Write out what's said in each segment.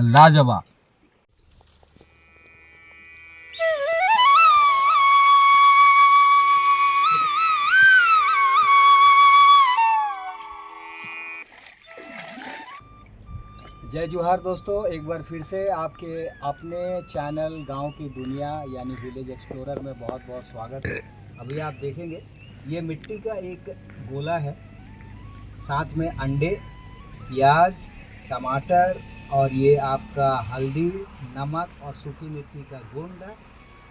लाजवाब। जय जोहार दोस्तों, एक बार फिर से आपके अपने चैनल गांव की दुनिया यानी विलेज एक्सप्लोरर में बहुत बहुत स्वागत है। अभी आप देखेंगे ये मिट्टी का एक गोला है, साथ में अंडे, प्याज, टमाटर और ये आपका हल्दी, नमक और सूखी मिर्ची का गुंड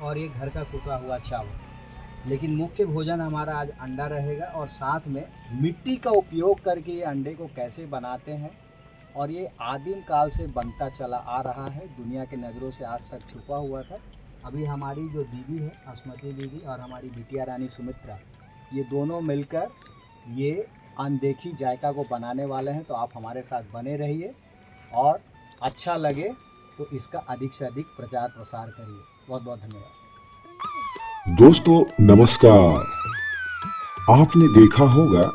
और ये घर का कुटा हुआ चावल। लेकिन मुख्य भोजन हमारा आज अंडा रहेगा और साथ में मिट्टी का उपयोग करके ये अंडे को कैसे बनाते हैं और ये आदिम काल से बनता चला आ रहा है, दुनिया के नज़रों से आज तक छुपा हुआ था। अभी हमारी जो दीदी है अस्मती दीदी और हमारी बिटिया रानी सुमित्रा, ये दोनों मिलकर ये अनदेखी जायका को बनाने वाले हैं। तो आप हमारे साथ बने रहिए और अच्छा लगे तो इसका अधिक से अधिक प्रचार प्रसार करिए। बहुत बहुत धन्यवाद। दोस्तों नमस्कार। आपने देखा होगा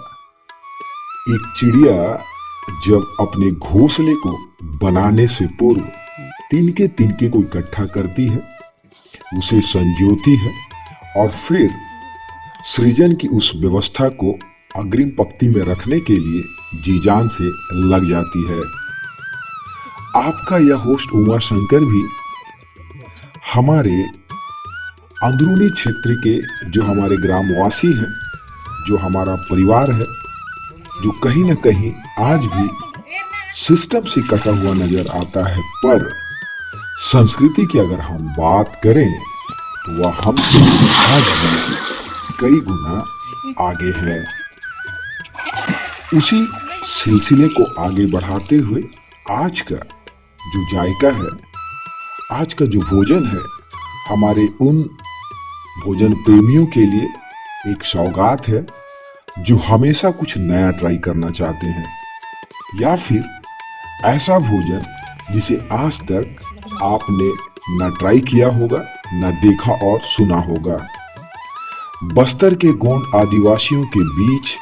एक चिड़िया जब अपने घोंसले को बनाने से पूर्व तिनके तिनके को इकट्ठा करती है, उसे संजोती है और फिर सृजन की उस व्यवस्था को अग्रिम पंक्ति में रखने के लिए जी जान से लग जाती है। आपका यह होस्ट उमा शंकर भी हमारे अंदरूनी क्षेत्र के जो हमारे ग्रामवासी हैं, जो हमारा परिवार है, जो कहीं न कहीं आज भी सिस्टम से कटा हुआ नजर आता है, पर संस्कृति की अगर हम बात करें तो वह हमसे आज भी कई गुना आगे है। उसी सिलसिले को आगे बढ़ाते हुए आज का जो जायका है, आज का जो भोजन है, हमारे उन भोजन प्रेमियों के लिए एक सौगात है जो हमेशा कुछ नया ट्राई करना चाहते हैं, या फिर ऐसा भोजन जिसे आज तक आपने न ट्राई किया होगा, न देखा और सुना होगा। बस्तर के गोंड आदिवासियों के बीच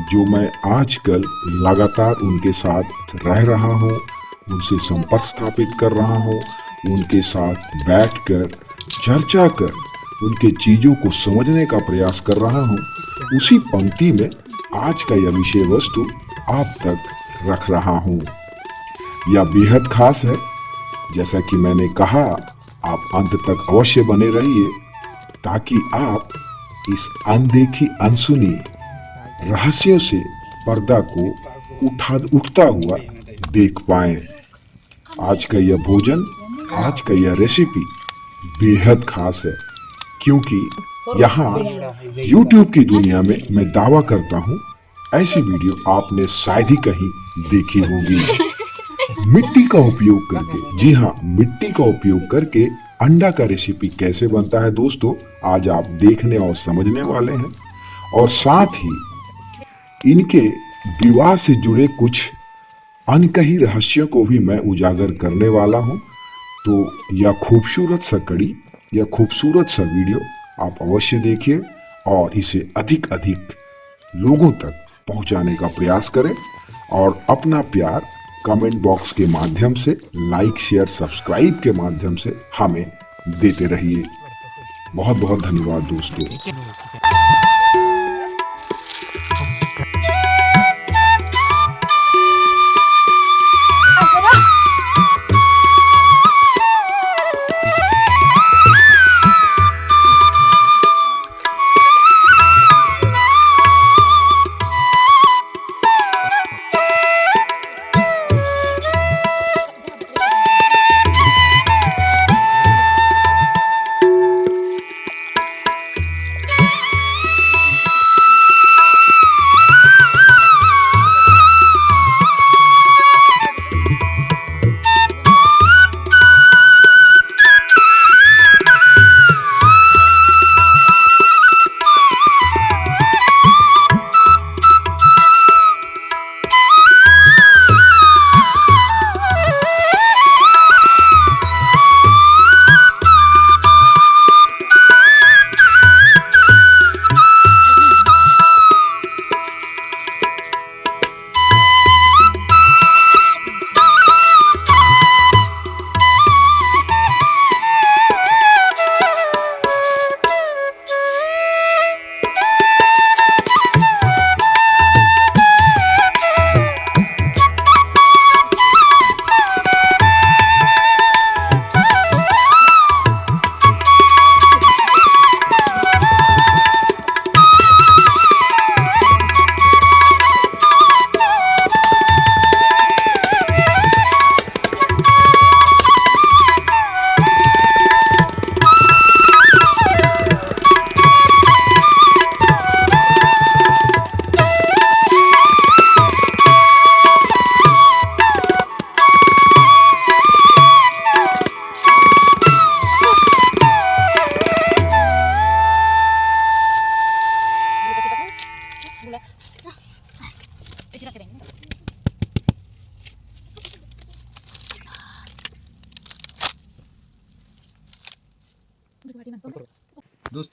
जो मैं आजकल लगातार उनके साथ रह रहा हूँ, उनसे संपर्क स्थापित कर रहा हूँ, उनके साथ बैठकर चर्चा कर उनके चीज़ों को समझने का प्रयास कर रहा हूँ, उसी पंक्ति में आज का यह विषय वस्तु आप तक रख रहा हूँ। यह बेहद खास है। जैसा कि मैंने कहा, आप अंत तक अवश्य बने रहिए ताकि आप इस अनदेखी अनसुनी रहस्यों से पर्दा को उठता हुआ देख पाएं। आज का यह भोजन, आज का यह रेसिपी बेहद खास है, क्योंकि यहाँ YouTube की दुनिया में मैं दावा करता हूँ ऐसी वीडियो आपने शायद ही कहीं देखी होगी। मिट्टी का उपयोग करके, जी हाँ, मिट्टी का उपयोग करके अंडा का रेसिपी कैसे बनता है दोस्तों, आज आप देखने और समझने वाले हैं। और साथ ही इनके विवाह से जुड़े कुछ अनकही रहस्यों को भी मैं उजागर करने वाला हूँ। तो यह खूबसूरत सा कड़ी, यह खूबसूरत सा वीडियो आप अवश्य देखिए और इसे अधिक अधिक लोगों तक पहुंचाने का प्रयास करें और अपना प्यार कमेंट बॉक्स के माध्यम से, लाइक शेयर सब्सक्राइब के माध्यम से हमें देते रहिए। बहुत बहुत धन्यवाद दोस्तों।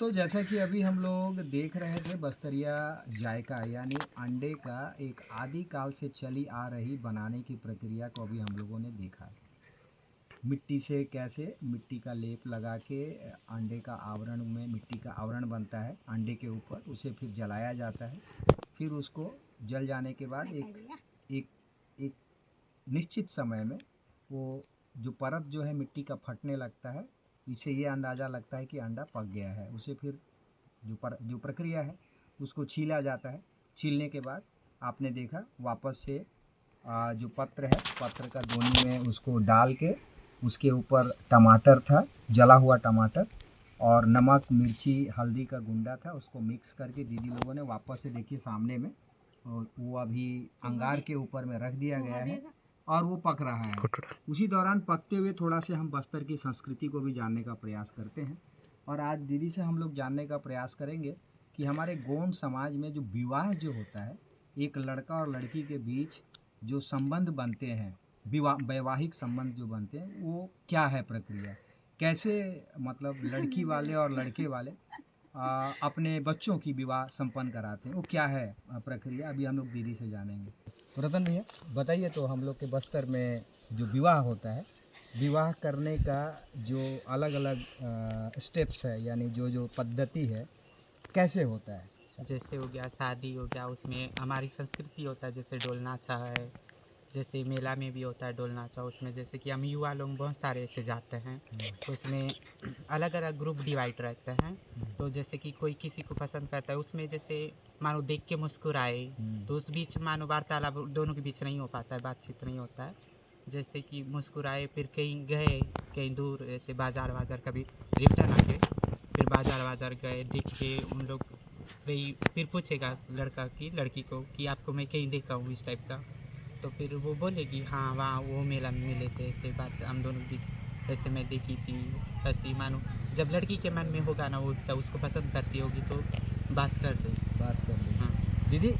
दोस्तों, जैसा कि अभी हम लोग देख रहे थे बस्तरिया जायका यानी अंडे का एक आदि काल से चली आ रही बनाने की प्रक्रिया को अभी हम लोगों ने देखा। मिट्टी से कैसे मिट्टी का लेप लगा के अंडे का आवरण में मिट्टी का आवरण बनता है अंडे के ऊपर, उसे फिर जलाया जाता है। फिर उसको जल जाने के बाद एक एक निश्चित समय में वो जो परत जो है मिट्टी का फटने लगता है। इससे ये अंदाज़ा लगता है कि अंडा पक गया है। उसे फिर जो प्रक्रिया है उसको छीला जाता है। छीलने के बाद आपने देखा वापस से जो पत्र है पत्र का दोनी में उसको डाल के उसके ऊपर टमाटर था, जला हुआ टमाटर और नमक मिर्ची हल्दी का गुंडा था, उसको मिक्स करके दीदी लोगों ने वापस से देखिए सामने में और वो अभी अंगार के ऊपर में रख दिया गया है और वो पक रहा है। उसी दौरान पकते हुए थोड़ा से हम बस्तर की संस्कृति को भी जानने का प्रयास करते हैं और आज दीदी से हम लोग जानने का प्रयास करेंगे कि हमारे गोंड समाज में जो विवाह जो होता है, एक लड़का और लड़की के बीच जो संबंध बनते हैं, वैवाहिक संबंध जो बनते हैं, वो क्या है प्रक्रिया, कैसे मतलब लड़की वाले और लड़के वाले अपने बच्चों की विवाह संपन्न कराते हैं, वो क्या है प्रक्रिया, अभी हम लोग दीदी से जानेंगे। तो रतन भैया बताइए, तो हम लोग के बस्तर में जो विवाह होता है, विवाह करने का जो अलग अलग स्टेप्स है यानी जो पद्धति है, कैसे होता है? जैसे हो गया शादी हो गया, उसमें हमारी संस्कृति होता है, जैसे डोल नाचा है, जैसे मेला में भी होता है डोल नाचा। उसमें जैसे कि हम युवा लोग बहुत सारे ऐसे जाते हैं, तो उसमें अलग अलग ग्रुप डिवाइड रहते हैं। तो जैसे कि कोई किसी को पसंद करता है, उसमें जैसे मानो देख के मुस्कुराए, तो उस बीच मानो वार्तालाप दोनों के बीच नहीं हो पाता है, बातचीत नहीं होता है। जैसे कि मुस्कुराए, फिर कहीं गए कहीं दूर, जैसे बाजार वाजार कभी रिटर्न आ गए, फिर बाजार वाजार गए, देख के उन लोग वही फिर पूछेगा लड़का की लड़की को कि आपको मैं कहीं देखा हूँ इस टाइप का। तो फिर वो बोलेगी हाँ वहाँ वो मेला में मिले थे, ऐसे बात हम दोनों के बीच ऐसे मैं देखी थी ऐसी। मानो जब लड़की के मन में होगा ना, वो तब उसको पसंद करती होगी तो बात कर दे। हाँ दीदी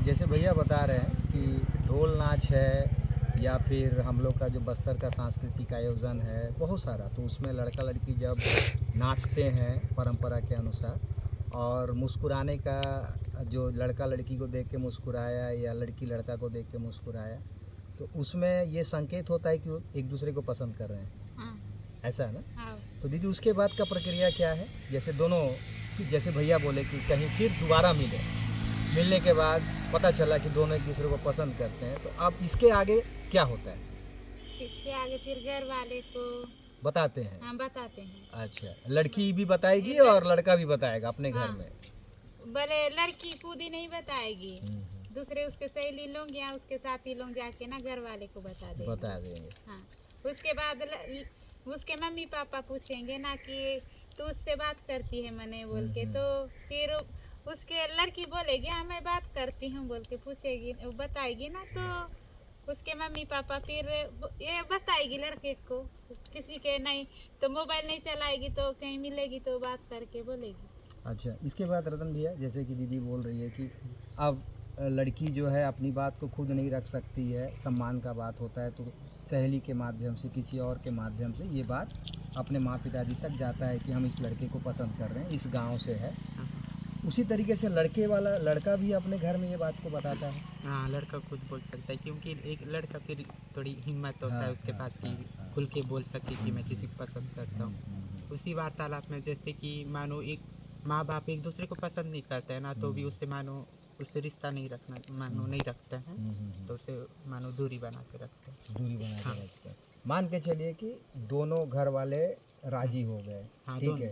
जैसे भैया बता रहे हैं कि ढोल नाच है या फिर हम लोग का जो बस्तर का सांस्कृतिक आयोजन है बहुत सारा, तो उसमें लड़का लड़की जब नाचते हैं परंपरा के अनुसार और मुस्कुराने का, जो लड़का लड़की को देख के मुस्कुराया या लड़की लड़का को देख के मुस्कुराया, तो उसमें ये संकेत होता है कि वो एक दूसरे को पसंद कर रहे हैं। हाँ। ऐसा है ना? हाँ। तो दीदी उसके बाद का प्रक्रिया क्या है? जैसे दोनों, जैसे भैया बोले कि कहीं फिर दोबारा मिलने के बाद पता चला कि दोनों एक दूसरे को पसंद करते हैं, तो अब इसके आगे क्या होता है? इसके आगे फिर घर वाले को बताते हैं। हम बताते हैं। अच्छा, लड़की भी बताएगी और लड़का भी बताएगा अपने घर में? भले लड़की खुद ही नहीं बताएगी, दूसरे उसके सहेली लोग या उसके साथी लोग जाके ना घर वाले को बता देंगे। हाँ। उसके बाद उसके मम्मी पापा पूछेंगे ना कि तू उससे बात करती है मने बोल के, तो फिर उसके लड़की बोलेगी हाँ मैं बात करती हूँ बोल के पूछेगी, बताएगी ना, तो उसके मम्मी पापा फिर ये बताएगी लड़के को। किसी के नहीं तो मोबाइल नहीं चलाएगी, तो कहीं मिलेगी तो बात करके बोलेगी। अच्छा, इसके बाद रतन भैया जैसे कि दीदी बोल रही है कि अब लड़की जो है अपनी बात को खुद नहीं रख सकती है, सम्मान का बात होता है, तो सहेली के माध्यम से किसी और के माध्यम से ये बात अपने माँ पिताजी तक जाता है कि हम इस लड़के को पसंद कर रहे हैं, इस गांव से है। उसी तरीके से लड़के वाला लड़का भी अपने घर में ये बात को बताता है। हाँ, लड़का खुद बोल सकता है, क्योंकि एक लड़का फिर थोड़ी हिम्मत होता है उसके पास कि खुल के बोल सके कि मैं किसी को पसंद करता हूँ। उसी वार्तालाप में जैसे कि मानो एक माँ बाप एक दूसरे को पसंद नहीं करते हैं ना, तो भी उससे मानो उससे रिश्ता नहीं रखते हैं, तो उसे मानो दूरी बना के रखते हैं। मान के चलिए कि दोनों घर वाले राजी हो गए, ठीक है,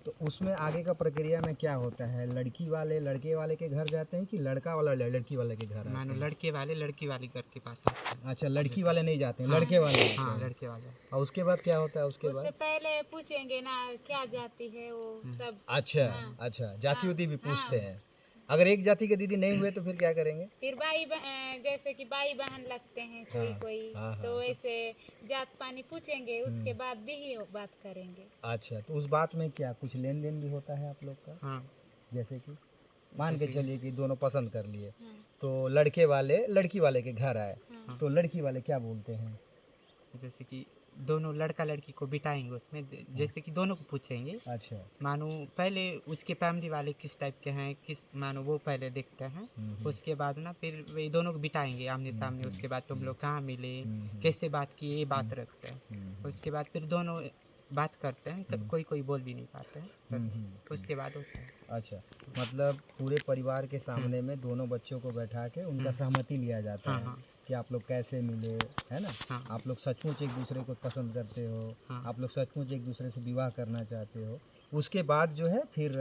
तो उसमें आगे का प्रक्रिया में क्या होता है? लड़की वाले लड़के वाले के घर जाते हैं कि लड़का वाला लड़की वाले के घर? मानो लड़के वाले लड़की वाली घर के पास आते हैं। अच्छा, लड़की वाले नहीं जाते हैं, लड़के वाले? हाँ, लड़के वाले। और उसके बाद क्या होता है? उसके बाद उससे पहले पूछेंगे ना क्या जाति है वो सब। अच्छा। अच्छा, जाति उति भी पूछते हैं। अगर एक जाति के दीदी नहीं हुए तो फिर क्या करेंगे? फिर जैसे कि भाई बहन लगते हैं कोई तो ऐसे जात पानी पूछेंगे, उसके बाद भी ही बात करेंगे। अच्छा, तो उस बात में क्या कुछ लेन देन भी होता है आप लोग का? हाँ। जैसे कि मान के चलिए कि दोनों पसंद कर लिए, तो लड़के वाले लड़की वाले के घर आए, तो लड़की वाले क्या बोलते हैं? जैसे कि दोनों लड़का लड़की को बिठाएंगे उसमें, जैसे कि दोनों को पूछेंगे, अच्छा। मानो पहले उसके फैमिली वाले किस टाइप के हैं, किस मानो वो पहले देखते हैं। उसके बाद ना फिर वे दोनों को बिठाएंगे आमने सामने। उसके बाद तुम लोग कहाँ मिले, कैसे बात किए, ये बात रखते हैं। उसके बाद फिर दोनों बात करते हैं, कोई कोई बोल भी नहीं पाते हैं, फिर उसके बाद होता है। अच्छा, मतलब पूरे परिवार के सामने में दोनों बच्चों को बैठा के उनका सहमति लिया जाता हाँ, है हाँ। कि आप लोग कैसे मिले, है ना? हाँ। आप लोग सचमुच एक दूसरे को पसंद करते हो, हाँ। आप लोग सचमुच एक दूसरे से विवाह करना चाहते हो। उसके बाद जो है फिर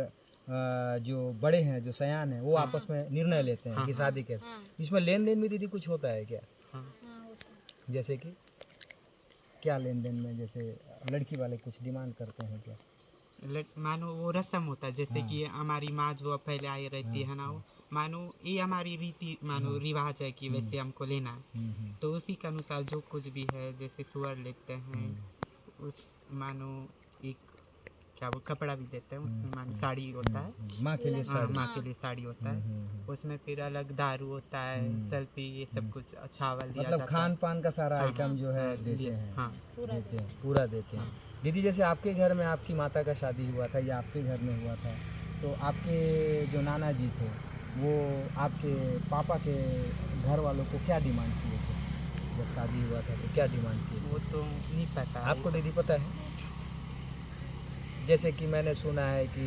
जो बड़े हैं, जो सयान हैं, वो आपस में निर्णय लेते हैं हाँ, कि हाँ। शादी कैसे। इसमें लेन देन भी दीदी कुछ होता है क्या? हाँ। जैसे कि क्या लेन देन में, जैसे लड़की वाले कुछ डिमांड करते हैं क्या? मानो वो रस्म होता है, जैसे कि हमारी माँ जो पहले आई रहती है ना, वो मानो ये हमारी रीति मानो रिवाज है कि वैसे हमको लेना है। तो उसी के अनुसार जो कुछ भी है, जैसे सुअर लेते हैं, उस मानो एक क्या वो कपड़ा भी देते हैं, उसमें मानो साड़ी होता है, माँ के लिए हाँ, साड़ी। माँ के लिए साड़ी होता है। उसमें फिर अलग दारू होता है, सेल्फी, ये सब कुछ चावल दिया मतलब जाता खान है। पान का सारा हाँ, आइटम जो है हाँ, देते हैं। हाँ। देते हैं, पूरा देते हैं। दीदी जैसे आपके घर में आपकी माता का शादी हुआ था या आपके घर में हुआ था, तो आपके जो नाना जी थे वो आपके पापा के घर वालों को क्या डिमांड किए थे जब शादी हुआ था, तो क्या डिमांड किए थे? वो तो नहीं पता आपको दीदी पता है? जैसे कि मैंने सुना है कि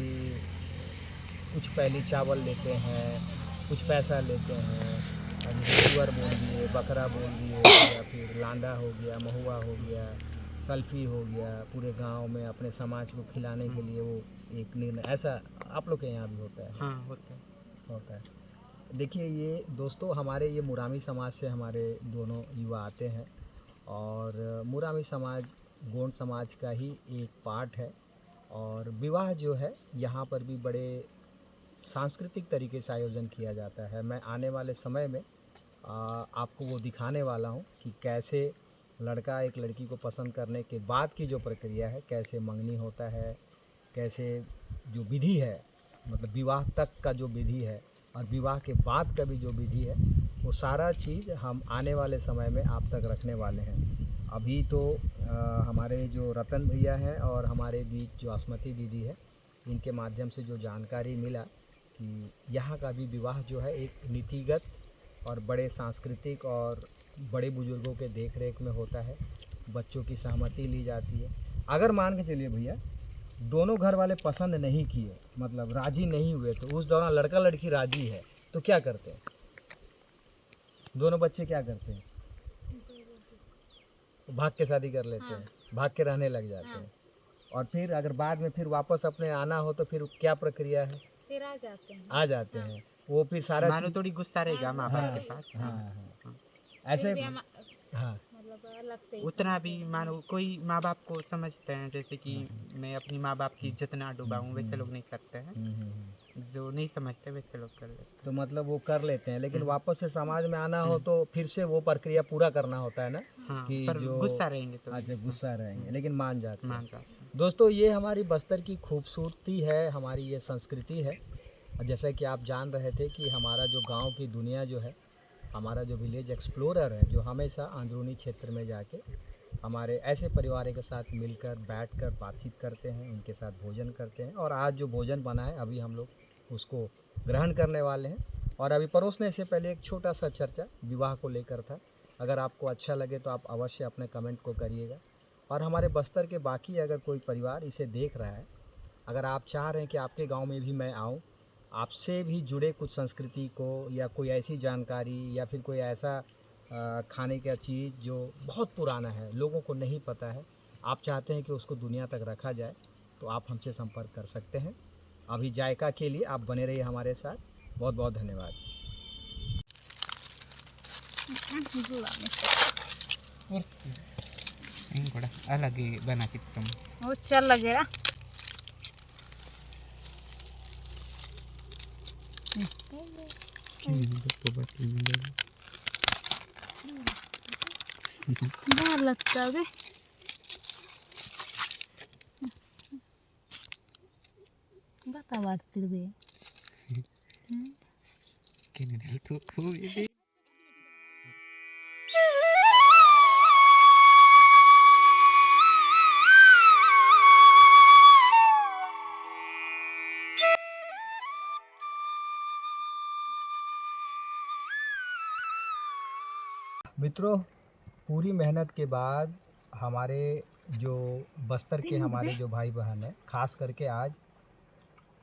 कुछ पहले चावल लेते हैं, कुछ पैसा लेते हैं, सुअर बोल दिए, बकरा बोल दिए, या फिर लांडा हो गया, महुआ हो गया, सल्फी हो गया, पूरे गांव में अपने समाज को खिलाने के लिए वो एक निर्णय, ऐसा आप लोग के यहाँ भी होता है? हाँ, होता है। होता है। देखिए ये दोस्तों, हमारे ये मुरामी समाज से हमारे दोनों युवा आते हैं, और मुरामी समाज गोंड समाज का ही एक पार्ट है। और विवाह जो है यहाँ पर भी बड़े सांस्कृतिक तरीके से आयोजन किया जाता है। मैं आने वाले समय में आपको वो दिखाने वाला हूँ कि कैसे लड़का एक लड़की को पसंद करने के बाद की जो प्रक्रिया है, कैसे मंगनी होता है, कैसे जो विधि है, मतलब विवाह तक का जो विधि है और विवाह के बाद का भी जो विधि है, वो सारा चीज़ हम आने वाले समय में आप तक रखने वाले हैं। अभी तो हमारे जो रतन भैया हैं और हमारे बीच जो अस्मती दीदी है, इनके माध्यम से जो जानकारी मिला कि यहाँ का भी विवाह जो है एक नीतिगत और बड़े सांस्कृतिक और बड़े बुजुर्गों के देख रेख में होता है। बच्चों की सहमति ली जाती है। अगर मान के चलिए भैया दोनों घर वाले पसंद नहीं किए, मतलब राजी नहीं हुए, तो उस दौरान लड़का लड़की राजी है तो क्या करते हैं? दोनों बच्चे क्या करते हैं? भाग के शादी कर लेते हैं, भाग के रहने लग जाते हैं। और फिर अगर बाद में फिर वापस अपने आना हो तो फिर क्या प्रक्रिया है? फिर आ जाते हैं। आ जाते हैं। वो फिर सारा मानो थोड़ी गुस्सा रहेगा माँ बाप के पास। हाँ ऐसे हाँ मतलब अलग से उतना भी मानो कोई माँ बाप को समझते हैं, जैसे कि मैं अपनी माँ बाप की इज्जत ना डुबाऊं, वैसे लोग नहीं करते हैं। जो नहीं समझते वैसे लोग कर लेते हैं। तो मतलब वो कर लेते हैं, लेकिन वापस से समाज में आना हो तो फिर से वो प्रक्रिया पूरा करना होता है ना। हाँ, कि पर जो गुस्सा रहेंगे तो अच्छा गुस्सा रहेंगे लेकिन मान जाते हैं। मान जाते हैं। दोस्तों ये हमारी बस्तर की खूबसूरती है, हमारी ये संस्कृति है। और जैसा कि आप जान रहे थे कि हमारा जो गांव की दुनिया जो है, हमारा जो विलेज एक्सप्लोरर है, जो हमेशा अंदरूनी क्षेत्र में जाके हमारे ऐसे परिवार के साथ मिलकर बैठकर बातचीत करते हैं, उनके साथ भोजन करते हैं। और आज जो भोजन बना है अभी हम लोग उसको ग्रहण करने वाले हैं। और अभी परोसने से पहले एक छोटा सा चर्चा विवाह को लेकर था। अगर आपको अच्छा लगे तो आप अवश्य अपने कमेंट को करिएगा। और हमारे बस्तर के बाकी अगर कोई परिवार इसे देख रहा है, अगर आप चाह रहे हैं कि आपके गांव में भी मैं आऊं, आपसे भी जुड़े कुछ संस्कृति को या कोई ऐसी जानकारी या फिर कोई ऐसा खाने का चीज़ जो बहुत पुराना है, लोगों को नहीं पता है, आप चाहते हैं कि उसको दुनिया तक रखा जाए, तो आप हमसे संपर्क कर सकते हैं। अभी जायका के लिए आप बने रहिए हमारे साथ। बहुत बहुत धन्यवाद। अलग ही बना के तुम वो चल लगेगा। बाहर लगता है बता बात के मित्रों, पूरी मेहनत के बाद हमारे जो बस्तर के हमारे जो भाई बहन हैं, खास करके आज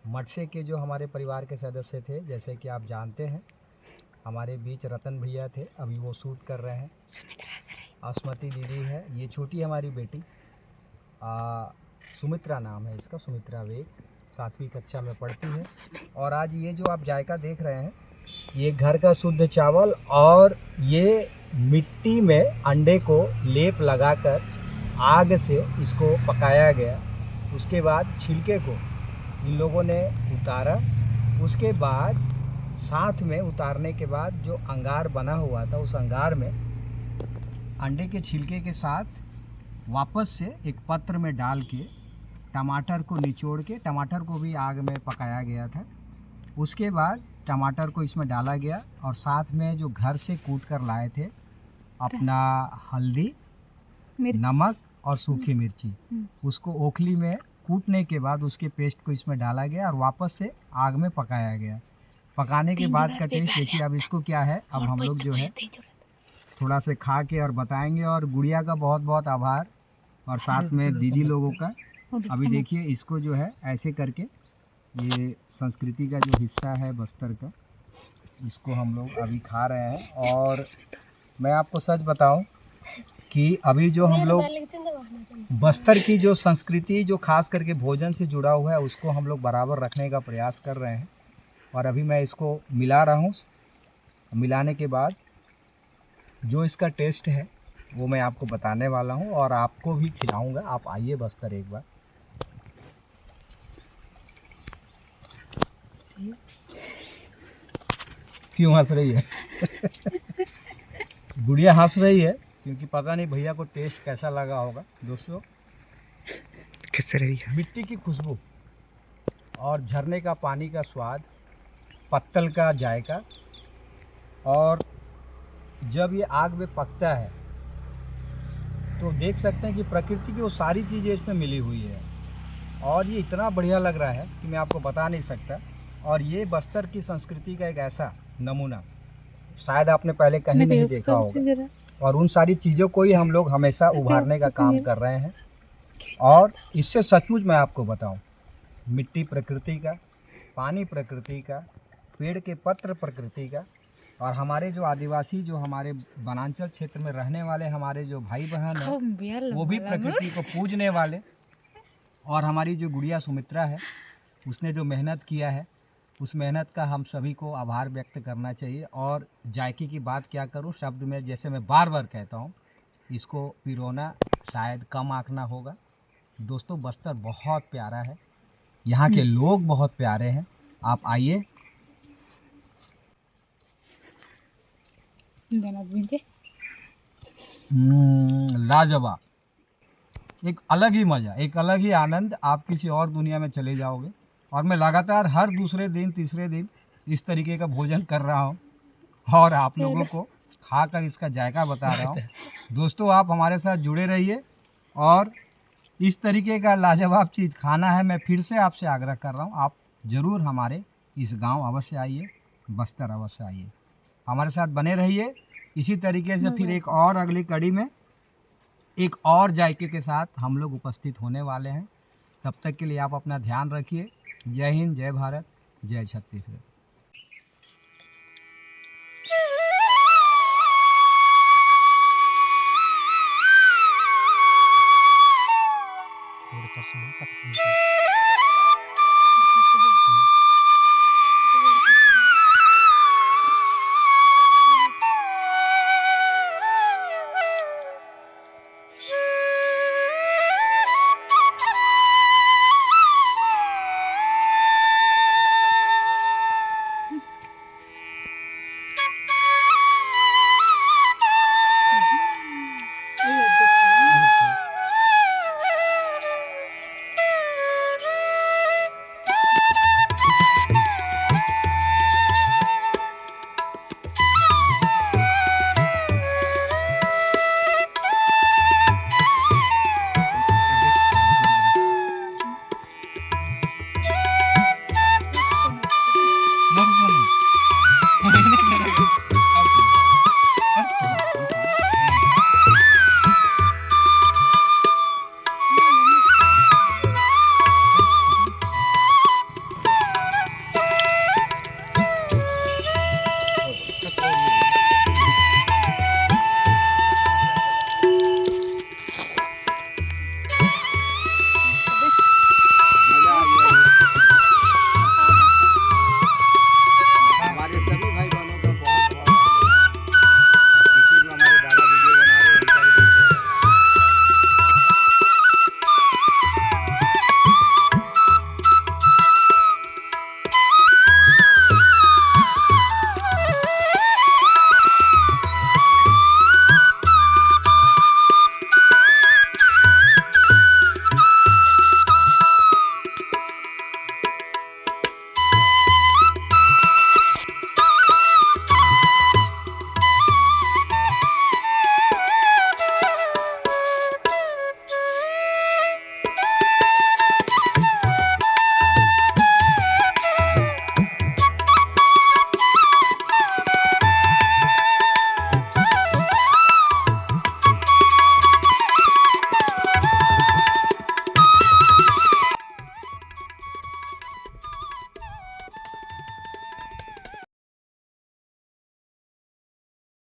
मटसे के जो हमारे परिवार के सदस्य थे, जैसे कि आप जानते हैं हमारे बीच रतन भैया थे, अभी वो शूट कर रहे हैं। अस्मति दीदी है, ये छोटी हमारी बेटी सुमित्रा नाम है इसका, सुमित्रा वेग 7वीं कक्षा में पढ़ती है। और आज ये जो आप जायका देख रहे हैं, ये घर का शुद्ध चावल और ये मिट्टी में अंडे को लेप लगाकर आग से इसको पकाया गया। उसके बाद छिलके को इन लोगों ने उतारा। उसके बाद साथ में उतारने के बाद जो अंगार बना हुआ था, उस अंगार में अंडे के छिलके के साथ वापस से एक पत्र में डाल के टमाटर को निचोड़ के, टमाटर को भी आग में पकाया गया था। उसके बाद टमाटर को इसमें डाला गया और साथ में जो घर से कूट कर लाए थे अपना हल्दी, नमक और सूखी मिर्ची, उसको ओखली में कूटने के बाद उसके पेस्ट को इसमें डाला गया और वापस से आग में पकाया गया। पकाने के बाद का टेस्ट देखिए। अब इसको क्या है, अब हम लोग जो है थोड़ा से खा के और बताएंगे। और गुड़िया का बहुत बहुत आभार और साथ में दीदी लोगों का। अभी देखिए इसको जो है ऐसे करके, ये संस्कृति का जो हिस्सा है बस्तर का, इसको हम लोग अभी खा रहे हैं। और मैं आपको सच बताऊं कि अभी जो हम लोग बस्तर की जो संस्कृति जो खास करके भोजन से जुड़ा हुआ है, उसको हम लोग बराबर रखने का प्रयास कर रहे हैं। और अभी मैं इसको मिला रहा हूँ। मिलाने के बाद जो इसका टेस्ट है वो मैं आपको बताने वाला हूँ और आपको भी खिलाऊंगा। आप आइए बस्तर एक बार। क्यों हंस रही है? गुड़िया हंस रही है क्योंकि पता नहीं भैया को टेस्ट कैसा लगा होगा। दोस्तों, कैसे रही है? मिट्टी की खुशबू और झरने का पानी का स्वाद, पत्तल का जायका, और जब ये आग में पकता है तो देख सकते हैं कि प्रकृति की वो सारी चीज़ें इसमें मिली हुई है। और ये इतना बढ़िया लग रहा है कि मैं आपको बता नहीं सकता। और ये बस्तर की संस्कृति का एक ऐसा नमूना शायद आपने पहले कहीं नहीं देखा होगा। और उन सारी चीज़ों को ही हम लोग हमेशा उभारने का काम कर रहे हैं। और इससे सचमुच मैं आपको बताऊं, मिट्टी प्रकृति का, पानी प्रकृति का, पेड़ के पत्र प्रकृति का, और हमारे जो आदिवासी, जो हमारे वनांचल क्षेत्र में रहने वाले हमारे जो भाई बहन हैं, वो भी प्रकृति को पूजने वाले। और हमारी जो गुड़िया सुमित्रा है, उसने जो मेहनत किया है, उस मेहनत का हम सभी को आभार व्यक्त करना चाहिए। और जायके की बात क्या करूं, शब्द में जैसे मैं बार बार कहता हूं, इसको पिरोना शायद कम आंकना होगा। दोस्तों, बस्तर बहुत प्यारा है, यहाँ के लोग बहुत प्यारे हैं। आप आइए। लाजवाब, एक अलग ही मज़ा, एक अलग ही आनंद। आप किसी और दुनिया में चले जाओगे। और मैं लगातार हर दूसरे दिन, तीसरे दिन इस तरीके का भोजन कर रहा हूँ और आप लोगों को खाकर इसका जायका बता रहा हूँ। दोस्तों, आप हमारे साथ जुड़े रहिए और इस तरीके का लाजवाब चीज़ खाना है। मैं फिर से आपसे आग्रह कर रहा हूँ, आप ज़रूर हमारे इस गांव अवश्य आइए, बस्तर अवश्य आइए, हमारे साथ बने रहिए। इसी तरीके से फिर एक और अगली कड़ी में एक और जायके के साथ हम लोग उपस्थित होने वाले हैं। तब तक के लिए आप अपना ध्यान रखिए। जय हिंद, जय भारत, जय छत्तीसगढ़। थोड़ा सा